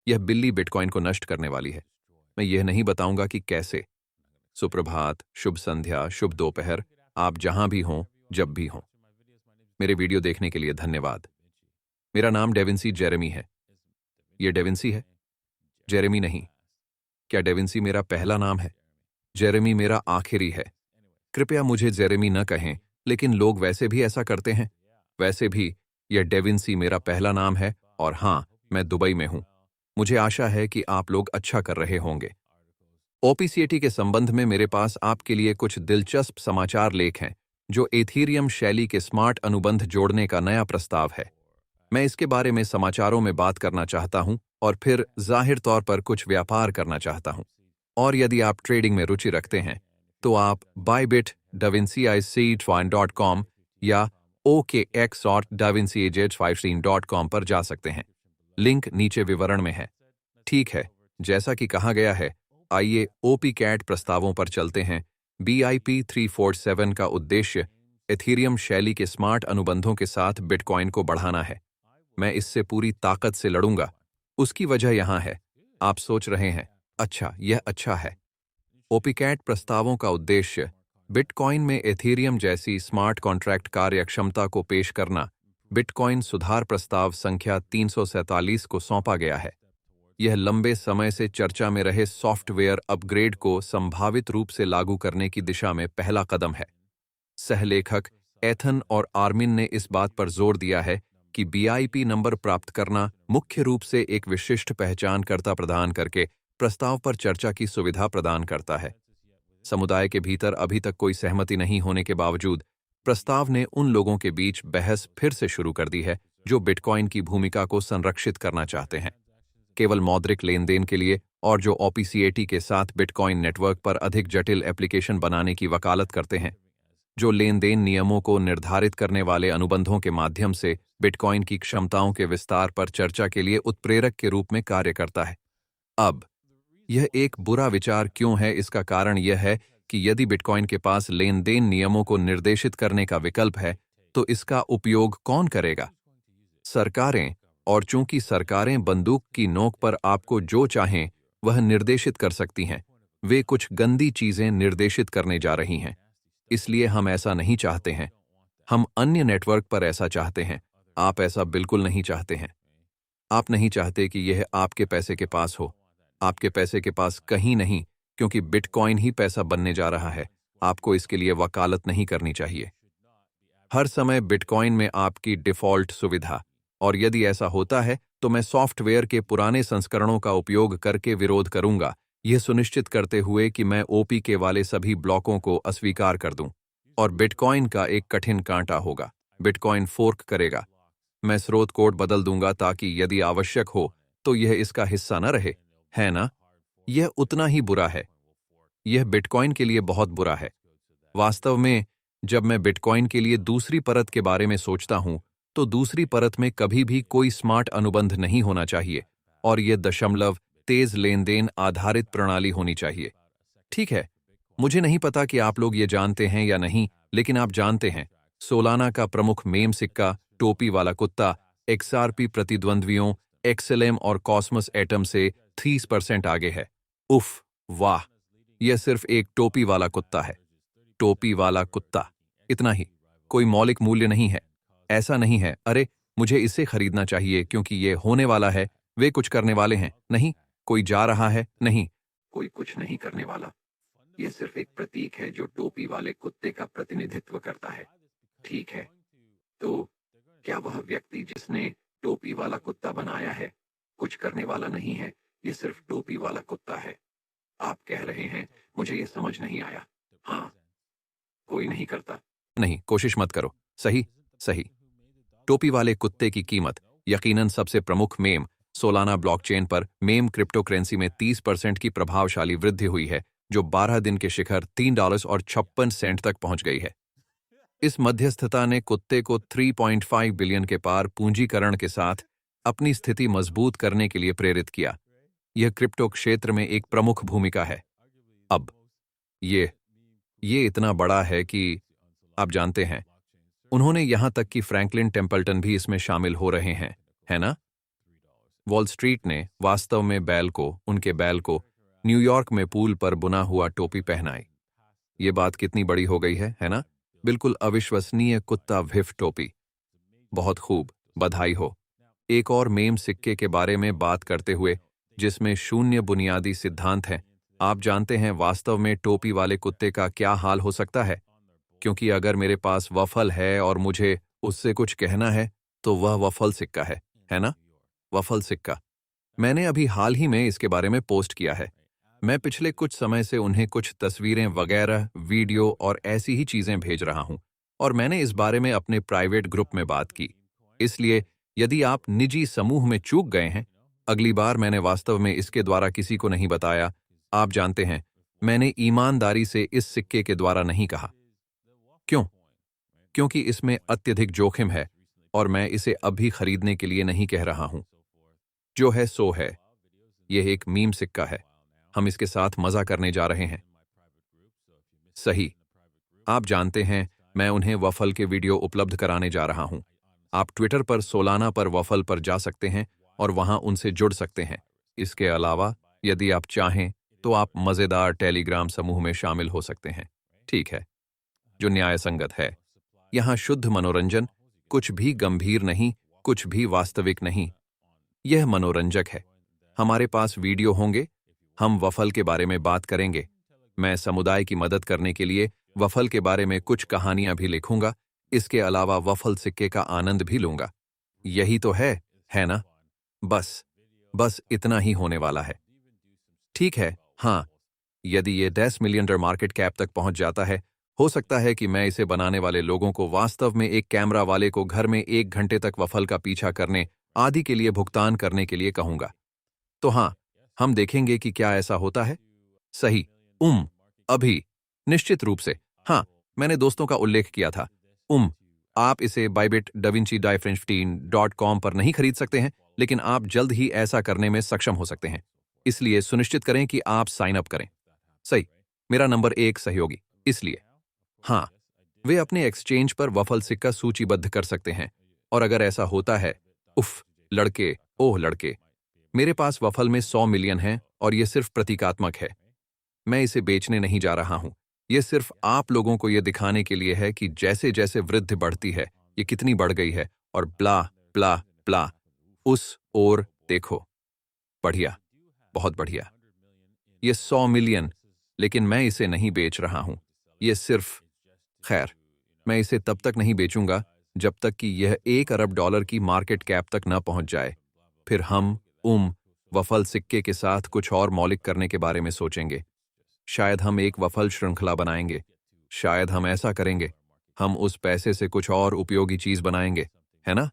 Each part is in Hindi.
यह बिल्ली बिटकॉइन को नष्ट करने वाली है। मैं यह नहीं बताऊंगा कि कैसे। सुप्रभात, शुभ संध्या, शुभ दोपहर, आप जहां भी हों, जब भी हों। मेरे वीडियो देखने के लिए धन्यवाद। मेरा नाम डेविंसी जेरेमी है। यह डेविंसी है, जेरेमी नहीं। क्या डेविंसी मेरा पहला नाम है? जेरेमी मेरा आखिरी है। कृपया मुझे जेरेमी न कहें, लेकिन लोग वैसे भी ऐसा करते हैं। वैसे भी यह डेविंसी मेरा पहला नाम है और हाँ, मैं दुबई में हूं। मुझे आशा है कि आप लोग अच्छा कर रहे होंगे। ओपीसीएटी के संबंध में मेरे पास आपके लिए कुछ दिलचस्प समाचार लेख हैं, जो एथीरियम शैली के स्मार्ट अनुबंध जोड़ने का नया प्रस्ताव है। मैं इसके बारे में समाचारों में बात करना चाहता हूं और फिर जाहिर तौर पर कुछ व्यापार करना चाहता हूं। और यदि आप ट्रेडिंग में रुचि रखते हैं, तो आप बाइबिट, davinciic.com या OKX.davinciej15.com पर जा सकते हैं। लिंक नीचे विवरण में है। ठीक है, जैसा कि कहा गया है, आइए ओपी कैट प्रस्तावों पर चलते हैं। BIP 347 का उद्देश्य एथीरियम शैली के स्मार्ट अनुबंधों के साथ बिटकॉइन को बढ़ाना है। मैं इससे पूरी ताकत से लड़ूंगा। उसकी वजह यहां है। आप सोच रहे हैं, अच्छा, यह अच्छा है। ओपीकैट प्रस्तावों का उद्देश्य बिटकॉइन में एथीरियम जैसी स्मार्ट कॉन्ट्रैक्ट कार्यक्षमता को पेश करना। बिटकॉइन सुधार प्रस्ताव संख्या 347 को सौंपा गया है। यह लंबे समय से चर्चा में रहे सॉफ्टवेयर अपग्रेड को संभावित रूप से लागू करने की दिशा में पहला कदम है। सहलेखक एथन और आर्मिन ने इस बात पर जोर दिया है कि BIP नंबर प्राप्त करना मुख्य रूप से एक विशिष्ट पहचानकर्ता प्रदान करके प्रस्ताव पर चर्चा की सुविधा प्रदान करता है। समुदाय के भीतर अभी तक कोई सहमति नहीं होने के बावजूद प्रस्ताव ने उन लोगों के बीच बहस फिर से शुरू कर दी है जो बिटकॉइन की भूमिका को संरक्षित करना चाहते हैं, केवल मौद्रिक लेन देन के लिए, और जो OPCAT के साथ बिटकॉइन नेटवर्क पर अधिक जटिल एप्लीकेशन बनाने की वकालत करते हैं, जो लेन देन नियमों को निर्धारित करने वाले अनुबंधों के माध्यम से बिटकॉइन की क्षमताओं के विस्तार पर चर्चा के लिए उत्प्रेरक के रूप में कार्य करता है। अब यह एक बुरा विचार क्यों है? इसका कारण यह है कि यदि बिटकॉइन के पास लेन देन नियमों को निर्देशित करने का विकल्प है, तो इसका उपयोग कौन करेगा? सरकारें। और चूंकि सरकारें बंदूक की नोक पर आपको जो चाहें वह निर्देशित कर सकती हैं, वे कुछ गंदी चीजें निर्देशित करने जा रही हैं। इसलिए हम ऐसा नहीं चाहते हैं। हम अन्य नेटवर्क पर ऐसा चाहते हैं। आप ऐसा बिल्कुल नहीं चाहते हैं। आप नहीं चाहते कि यह आपके पैसे के पास हो। आपके पैसे के पास कहीं नहीं, क्योंकि बिटकॉइन ही पैसा बनने जा रहा है। आपको इसके लिए वकालत नहीं करनी चाहिए। हर समय बिटकॉइन में आपकी डिफ़ॉल्ट सुविधा, और यदि ऐसा होता है तो मैं सॉफ्टवेयर के पुराने संस्करणों का उपयोग करके विरोध करूंगा, यह सुनिश्चित करते हुए कि मैं OP वाले सभी ब्लॉकों को अस्वीकार कर दूं। और बिटकॉइन का एक कठिन कांटा होगा। बिटकॉइन फोर्क करेगा। मैं स्रोत कोड बदल दूंगा ताकि यदि आवश्यक हो तो यह इसका हिस्सा न रहे, है ना? यह उतना ही बुरा है। यह बिटकॉइन के लिए बहुत बुरा है। वास्तव में, जब मैं बिटकॉइन के लिए दूसरी परत के बारे में सोचता हूं, तो दूसरी परत में कभी भी कोई स्मार्ट अनुबंध नहीं होना चाहिए, और यह दशमलव तेज लेन देन आधारित प्रणाली होनी चाहिए। ठीक है, मुझे नहीं पता कि आप लोग ये जानते हैं या नहीं, लेकिन आप जानते हैं, सोलाना का प्रमुख मेम सिक्का, टोपी वाला कुत्ता, XRP प्रतिद्वंद्वियों XLM और कॉस्मोस एटम से 30% आगे है। उफ, वाह! यह सिर्फ एक टोपी वाला कुत्ता है। टोपी वाला कुत्ता, इतना ही। कोई मौलिक मूल्य नहीं है। ऐसा नहीं है, अरे मुझे इसे खरीदना चाहिए क्योंकि ये होने वाला है, वे कुछ करने वाले हैं। नहीं, कोई जा रहा है, नहीं, कोई कुछ नहीं करने वाला। यह सिर्फ एक प्रतीक है जो टोपी वाले कुत्ते का प्रतिनिधित्व करता है। ठीक है, तो क्या वह व्यक्ति जिसने टोपी वाला कुत्ता बनाया है कुछ करने वाला नहीं है? यह सिर्फ टोपी वाला कुत्ता है। आप कह रहे हैं, मुझे यह समझ नहीं आया। हाँ, कोई नहीं करता। नहीं, कोशिश मत करो। सही, सही। टोपी वाले कुत्ते की कीमत यकीनन सबसे प्रमुख मेम सोलाना ब्लॉकचेन पर मेम क्रिप्टोकरेंसी में 30% की प्रभावशाली वृद्धि हुई है, जो 12 दिन के शिखर $3.56 तक पहुंच गई है। इस मध्यस्थता ने कुत्ते को 3.5 बिलियन के पार पूंजीकरण के साथ अपनी स्थिति मजबूत करने के लिए प्रेरित किया। यह क्रिप्टो क्षेत्र में एक प्रमुख भूमिका है। अब ये इतना बड़ा है कि आप जानते हैं, उन्होंने यहां तक कि फ्रैंकलिन टेम्पल्टन भी इसमें शामिल हो रहे हैं, है ना? वॉल स्ट्रीट ने वास्तव में उनके बैल को न्यूयॉर्क में पूल पर बुना हुआ टोपी पहनाई। ये बात कितनी बड़ी हो गई है ना? बिल्कुल अविश्वसनीय कुत्ता भिफ टोपी। बहुत खूब, बधाई हो। एक और मेम सिक्के के बारे में बात करते हुए, जिसमें शून्य बुनियादी सिद्धांत हैं। आप जानते हैं वास्तव में टोपी वाले कुत्ते का क्या हाल हो सकता है? क्योंकि अगर मेरे पास वफल है और मुझे उससे कुछ कहना है, तो वह वफल सिक्का है ना? वफल सिक्का। मैंने अभी हाल ही में इसके बारे में पोस्ट किया है। मैं पिछले कुछ समय से उन्हें कुछ तस्वीरें वगैरह, वीडियो और ऐसी ही चीजें भेज रहा हूं, और मैंने इस बारे में अपने प्राइवेट ग्रुप में बात की। इसलिए यदि आप निजी समूह में चूक गए हैं, अगली बार मैंने वास्तव में इसके द्वारा किसी को नहीं बताया। आप जानते हैं, मैंने ईमानदारी से इस सिक्के के द्वारा नहीं कहा। क्यों? क्योंकि इसमें अत्यधिक जोखिम है और मैं इसे अभी खरीदने के लिए नहीं कह रहा हूं। जो है सो है। यह एक मीम सिक्का है। हम इसके साथ मजा करने जा रहे हैं। सही। आप जानते हैं, मैं उन्हें वफल के वीडियो उपलब्ध कराने जा रहा हूं। आप ट्विटर पर सोलाना पर वफल पर जा सकते हैं और वहां उनसे जुड़ सकते हैं। इसके अलावा यदि आप चाहें तो आप मजेदार टेलीग्राम समूह में शामिल हो सकते हैं। ठीक है, जो न्यायसंगत है। यहां शुद्ध मनोरंजन, कुछ भी गंभीर नहीं, कुछ भी वास्तविक नहीं। यह मनोरंजक है। हमारे पास वीडियो होंगे, हम वफल के बारे में बात करेंगे। मैं समुदाय की मदद करने के लिए वफल के बारे में कुछ कहानियां भी लिखूंगा। इसके अलावा वफल सिक्के का आनंद भी लूंगा। यही तो है ना? बस इतना ही होने वाला है। ठीक है, हाँ। यदि ये 10 मिलियन डॉलर मार्केट कैप तक पहुंच जाता है, हो सकता है कि मैं इसे बनाने वाले लोगों को वास्तव में एक कैमरा वाले को घर में 1 घंटे तक वफल का पीछा करने आदि के लिए भुगतान करने के लिए कहूंगा। तो हाँ, हम देखेंगे कि क्या ऐसा होता है। सही। अभी निश्चित रूप से। हाँ, मैंने दोस्तों का उल्लेख किया था। आप इसे बाइबिट डविंची डाई15.com पर नहीं खरीद सकते हैं, लेकिन आप जल्द ही ऐसा करने में सक्षम हो सकते हैं। इसलिए सुनिश्चित करें कि आप साइन अप करें। सही। मेरा नंबर 1 सहयोगी। इसलिए हाँ, वे अपने एक्सचेंज पर वफल सिक्का सूचीबद्ध कर सकते हैं। और अगर ऐसा होता है, लड़के, मेरे पास वफल में 100 मिलियन है और यह सिर्फ प्रतीकात्मक है। मैं इसे बेचने नहीं जा रहा हूं। यह सिर्फ आप लोगों को यह दिखाने के लिए है कि जैसे जैसे वृद्धि बढ़ती है, ये कितनी बढ़ गई है, और ब्ला ब्ला ब्ला। उस ओर देखो। बढ़िया, बहुत बढ़िया। ये 100 मिलियन, लेकिन मैं इसे नहीं बेच रहा हूं। यह सिर्फ खैर, मैं इसे तब तक नहीं बेचूंगा जब तक कि यह 1 अरब डॉलर की मार्केट कैप तक न पहुंच जाए। फिर हम वफल सिक्के के साथ कुछ और मौलिक करने के बारे में सोचेंगे। शायद हम एक वफल श्रृंखला बनाएंगे। शायद हम ऐसा करेंगे। हम उस पैसे से कुछ और उपयोगी चीज बनाएंगे, है ना?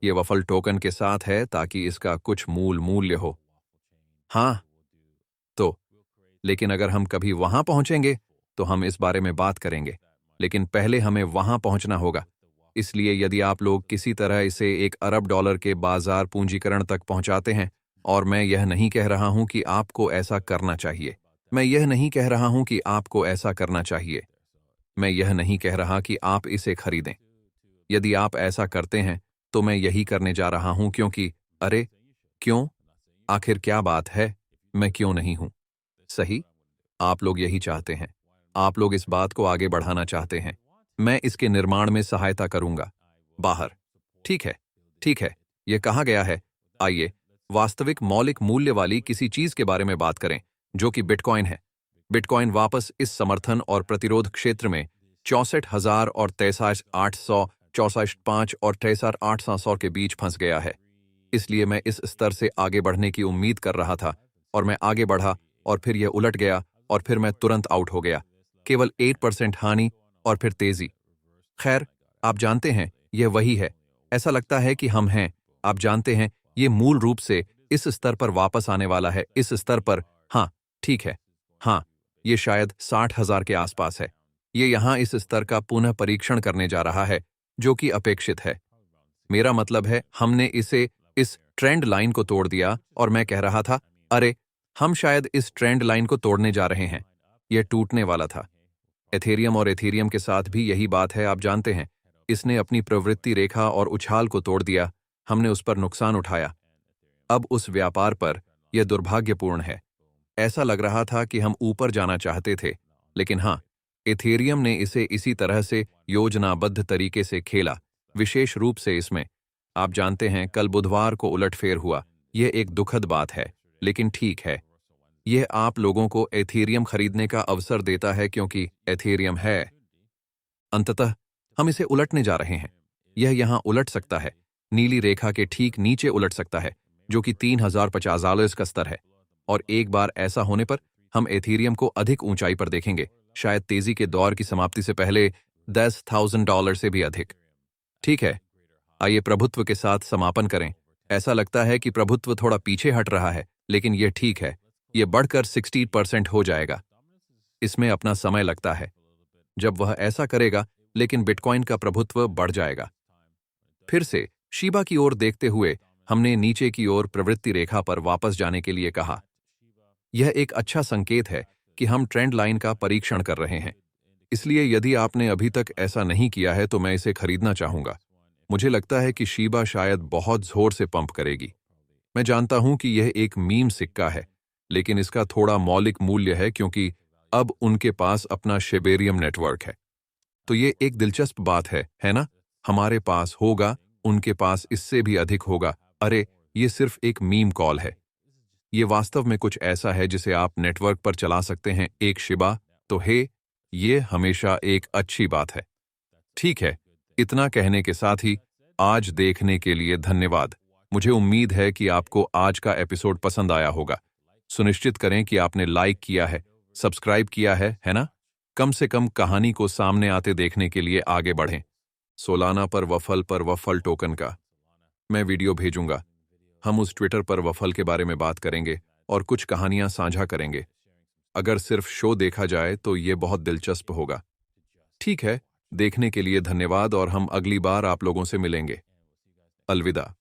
ये वफल टोकन के साथ है ताकि इसका कुछ मूल्य हो। हाँ, तो लेकिन अगर हम कभी वहां पहुंचेंगे तो हम इस बारे में बात करेंगे, लेकिन पहले हमें वहां पहुंचना होगा। इसलिए यदि आप लोग किसी तरह इसे 1 अरब डॉलर के बाजार पूंजीकरण तक पहुंचाते हैं, और मैं यह नहीं कह रहा हूं कि आपको ऐसा करना चाहिए। मैं यह नहीं कह रहा हूं कि आपको ऐसा करना चाहिए। मैं यह नहीं कह रहा कि आप इसे खरीदें। यदि आप ऐसा करते हैं तो मैं यही करने जा रहा हूं, क्योंकि अरे क्यों? आखिर क्या बात है? मैं क्यों नहीं हूं? सही। आप लोग यही चाहते हैं। आप लोग इस बात को आगे बढ़ाना चाहते हैं। मैं इसके निर्माण में सहायता करूंगा। बाहर। ठीक है। यह कहा गया है। आइए वास्तविक मौलिक मूल्य वाली किसी चीज के बारे में बात करें, जो कि बिटकॉइन है। बिटकॉइन वापस इस समर्थन और प्रतिरोध क्षेत्र में 64,000 और 63,800, 64,500 और 63,800 के बीच फंस गया है। इसलिए मैं इस स्तर से आगे बढ़ने की उम्मीद कर रहा था, और मैं आगे बढ़ा, और फिर यह उलट गया, और फिर मैं तुरंत आउट हो गया। केवल 8% हानि, और फिर तेजी। खैर, आप जानते हैं, यह वही है। ऐसा लगता है कि हम हैं। आप जानते हैं, यह मूल रूप से इस स्तर पर वापस आने वाला है। इस स्तर पर। हाँ, ठीक है। हाँ, यह शायद 60,000 के आसपास है। यह यहां इस स्तर का पुनः परीक्षण करने जा रहा है, जो कि अपेक्षित है। मेरा मतलब है, हमने इस ट्रेंड लाइन को तोड़ दिया, और मैं कह रहा था, अरे, हम शायद इस ट्रेंड लाइन को तोड़ने जा रहे हैं। यह टूटने वाला था। एथेरियम और एथेरियम के साथ भी यही बात है। आप जानते हैं, इसने अपनी प्रवृत्ति रेखा और उछाल को तोड़ दिया। हमने उस पर नुकसान उठाया। अब उस व्यापार पर यह दुर्भाग्यपूर्ण है। ऐसा लग रहा था कि हम ऊपर जाना चाहते थे, लेकिन हाँ, एथेरियम ने इसे इसी तरह से योजनाबद्ध तरीके से खेला, विशेष रूप से इसमें। आप जानते हैं, कल बुधवार को उलटफेर हुआ। यह एक दुखद बात है, लेकिन ठीक है। यह आप लोगों को एथेरियम खरीदने का अवसर देता है क्योंकि एथेरियम है। अंततः हम इसे उलटने जा रहे हैं। यह यहां उलट सकता है, नीली रेखा के ठीक नीचे उलट सकता है, जो कि $3050 का स्तर है। और एक बार ऐसा होने पर हम एथेरियम को अधिक ऊंचाई पर देखेंगे, शायद तेजी के दौर की समाप्ति से पहले $10,000 से भी अधिक। ठीक है, आइए प्रभुत्व के साथ समापन करें। ऐसा लगता है कि प्रभुत्व थोड़ा पीछे हट रहा है, लेकिन यह ठीक है। यह बढ़कर 60% हो जाएगा। इसमें अपना समय लगता है जब वह ऐसा करेगा, लेकिन बिटकॉइन का प्रभुत्व बढ़ जाएगा। फिर से शीबा की ओर देखते हुए हमने नीचे की ओर प्रवृत्ति रेखा पर वापस जाने के लिए कहा। यह एक अच्छा संकेत है कि हम ट्रेंड लाइन का परीक्षण कर रहे हैं। इसलिए यदि आपने अभी तक ऐसा नहीं किया है तो मैं इसे खरीदना चाहूंगा। मुझे लगता है कि शीबा शायद बहुत जोर से पंप करेगी। मैं जानता हूं कि यह एक मीम सिक्का है, लेकिन इसका थोड़ा मौलिक मूल्य है क्योंकि अब उनके पास अपना शेबेरियम नेटवर्क है। तो ये एक दिलचस्प बात है ना? हमारे पास होगा, उनके पास इससे भी अधिक होगा। अरे, ये सिर्फ एक मीम कॉल है। ये वास्तव में कुछ ऐसा है जिसे आप नेटवर्क पर चला सकते हैं, एक शिबा। तो ये हमेशा एक अच्छी बात है। ठीक है, इतना कहने के साथ ही आज देखने के लिए धन्यवाद। मुझे उम्मीद है कि आपको आज का एपिसोड पसंद आया होगा। सुनिश्चित करें कि आपने लाइक किया है, सब्सक्राइब किया है ना? कम से कम कहानी को सामने आते देखने के लिए आगे बढ़ें। सोलाना पर वफल टोकन का मैं वीडियो भेजूंगा। हम उस ट्विटर पर वफल के बारे में बात करेंगे और कुछ कहानियां साझा करेंगे। अगर सिर्फ शो देखा जाए तो ये बहुत दिलचस्प होगा। ठीक है, देखने के लिए धन्यवाद और हम अगली बार आप लोगों से मिलेंगे। अलविदा।